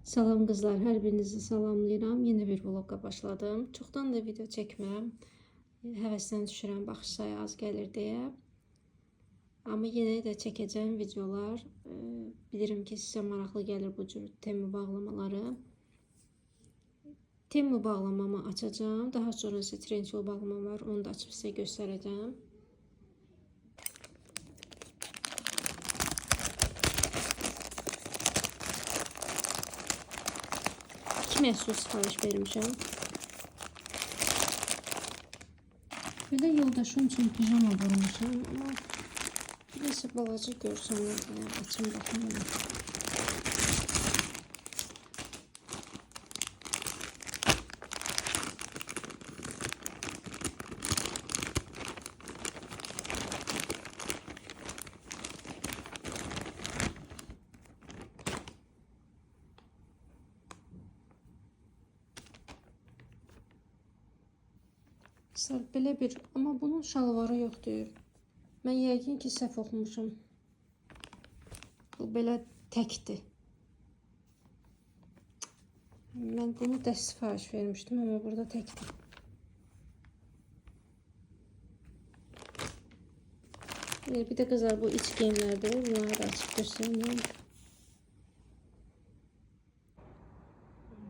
Salam qızlar, hər birinizi salamlayıram. Yeni bir vloqa başladım. Çoxdan da video çəkmirəm. Həvəsdən düşürəm, baxış sayı az gəlir deyə. Amma yenə də çəkəcəyim videolar. Bilirim ki, sizə maraqlı gəlir bu cür Temu bağlamaları. Temu bağlamamı açacağım. Daha sonra isə Trendyol bağlamam var. Onu da açıb sizə göstərəcəm. 2 məhsul sifariş vermişəm. Belə yoldaşım üçün pijama vurmuşam, amma nəsə balaca görsənlər deyə açım baxım. Belə bir, amma bunun şalvarı yoxdur. Mən yəqin ki, səhv oxumuşum. Bu belə təkdir. Mən bunu da sifariş vermişdim, amma burada təkdir. Bir də qızlar, bu iç geyimlərdir. Bunları da açıb göstərəm.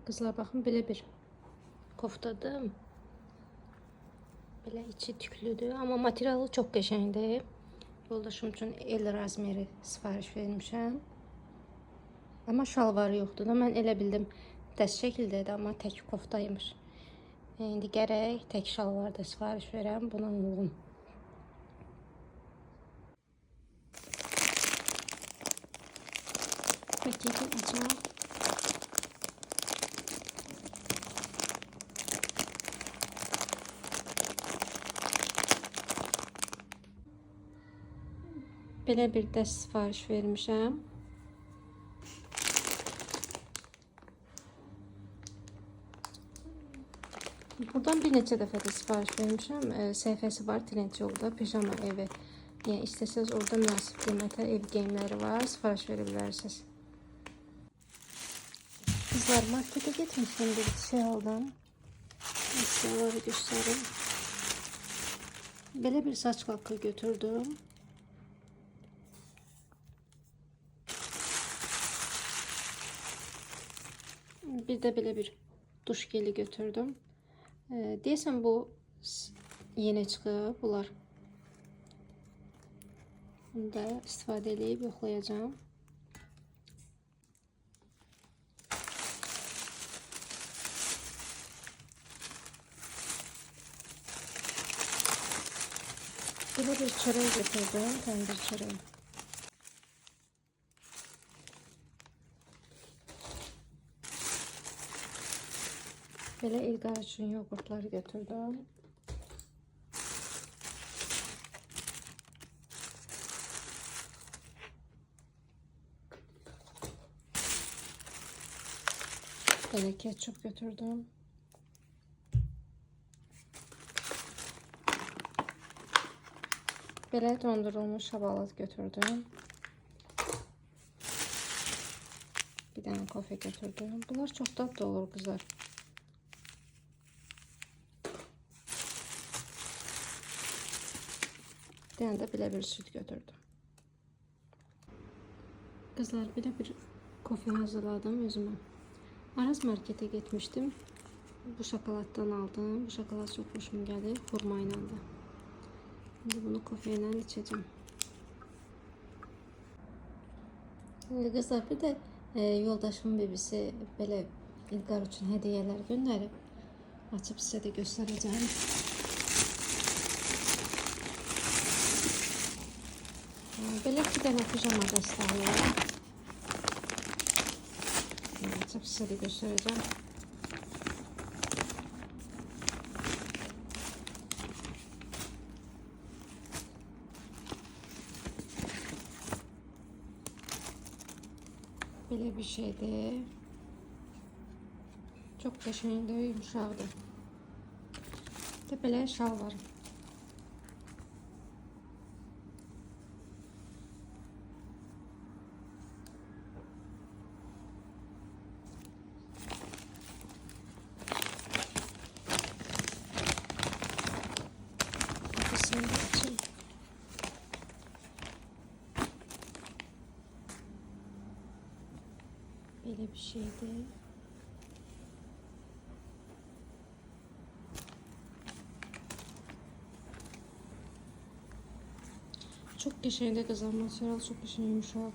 Qızlar, baxın, belə bir koftadır. Belə içi tüklüdür, amma materialı çox qəşəngdir. Yoldaşım üçün el razmeri sifariş vermişəm. Amma şalvarı yoxdur da, mən elə bildim dəst şəkildədir, amma tək koftaymış. İndi gərək tək şalvar da sifariş verəm, buna uyğun. Paketi açaq. Belə bir dəst sifariş vermişəm. Buradan bir neçə dəfə də sifariş vermişəm. Səhifəsi var Trendyolda, pijama evi. Yəni istəsəz orada münasib qiymətə ev geyimləri var, sifariş verə bilərsiniz. Qızlar, markete getmişdim, bir şey aldım. Eşyaları göstərim. Belə bir saç lakı götürdüm. Bir de böyle bir duş geli götürdüm. Deyəsən bu yeni çıxıb bunlar. Bunu da istifadə edib yoxlayacağım. Böyle bir çörək götürdüm, təndir çörəyi. Belə İlqar üçün yoğurtları götürdüm. Belə ketçup götürdüm. Belə dondurulmuş şabalat götürdüm. Bir tane kofe götürdüm. Bunlar çok tatlı olur kızlar. Bir tane de belə bir süt götürdüm. Kızlar, belə bir kofe hazırladım özüme. Araz markete gitmiştim. Bu şokoladdan aldım. Bu şokolad çok hoşuma geldi. Hurmayla da. Şimdi bunu kofeyle içeceğim. Kızlar, bir de yoldaşımın bebisi belə İlqar üçün hədiyələr göndərib. Açıb sizə də göstərəcəm. Belə bir dənə pijama dəstəyi var. Açıb sizə də göstərəcəm. Belə bir şeydir. Çok qəşəngdir, yumuşaqdır. Bir də belə şal var. Şuradan da açayım. Böyle bir şeydi. Çok geçerli kızlar, materyal çok geçerli, yumuşaldı.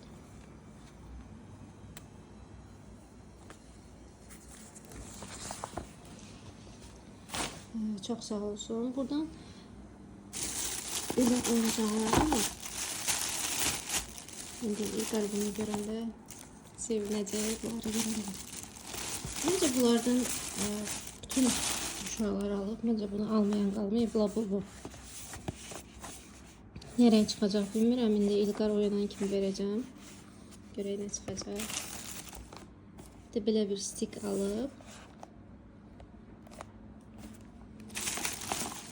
Çok sağ olsun. Buradan böyle oyuncaklar ama şimdi ilk albümü görəndə sevinəcək, bunları görəndə. Bence bunlardan bütün uşaqlar alıb, bence bunu almayan qalmayıb, bu. Nereye çıkacak bilmirəm, indi İlqar oyanan kimi verəcəm. Görək nə çıxacaq. Bir de belə bir stik alıb.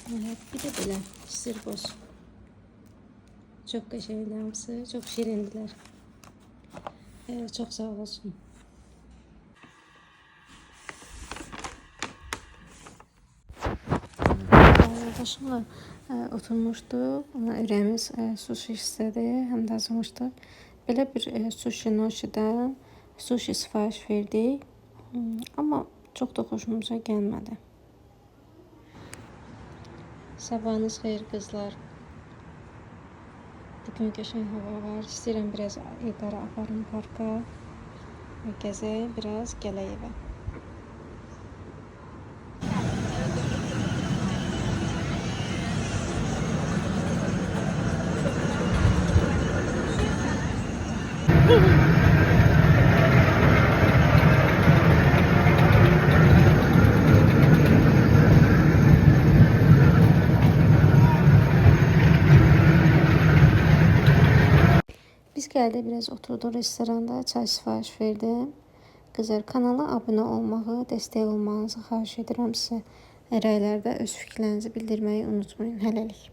Evet, bir de belə sirboz. Çok qəşəngdir hamısı, çok şirindiler. Çok sağ olsun. Yoldaşımla oturmuşduq. Ona ürəyimiz sushi istədi, həm də acımışdıq. Belə bir sushi noşidən sushi sifariş verdik. Amma çox da xoşumuza gəlmədi. Sabahınız xeyir qızlar. Bugün qəşəng hava var. İstəyirəm biraz İlqarı aparım parka. Gəzək, biraz gələk evə. Biz geldi biraz oturdu restoranda, çay sifariş verdim. Kızlar, kanala abone olmağı, dəstək olmanızı xahiş edirəm sizə. Rəylərdə öz fikirlərinizi bildirməyi unutmayın. Hələlik.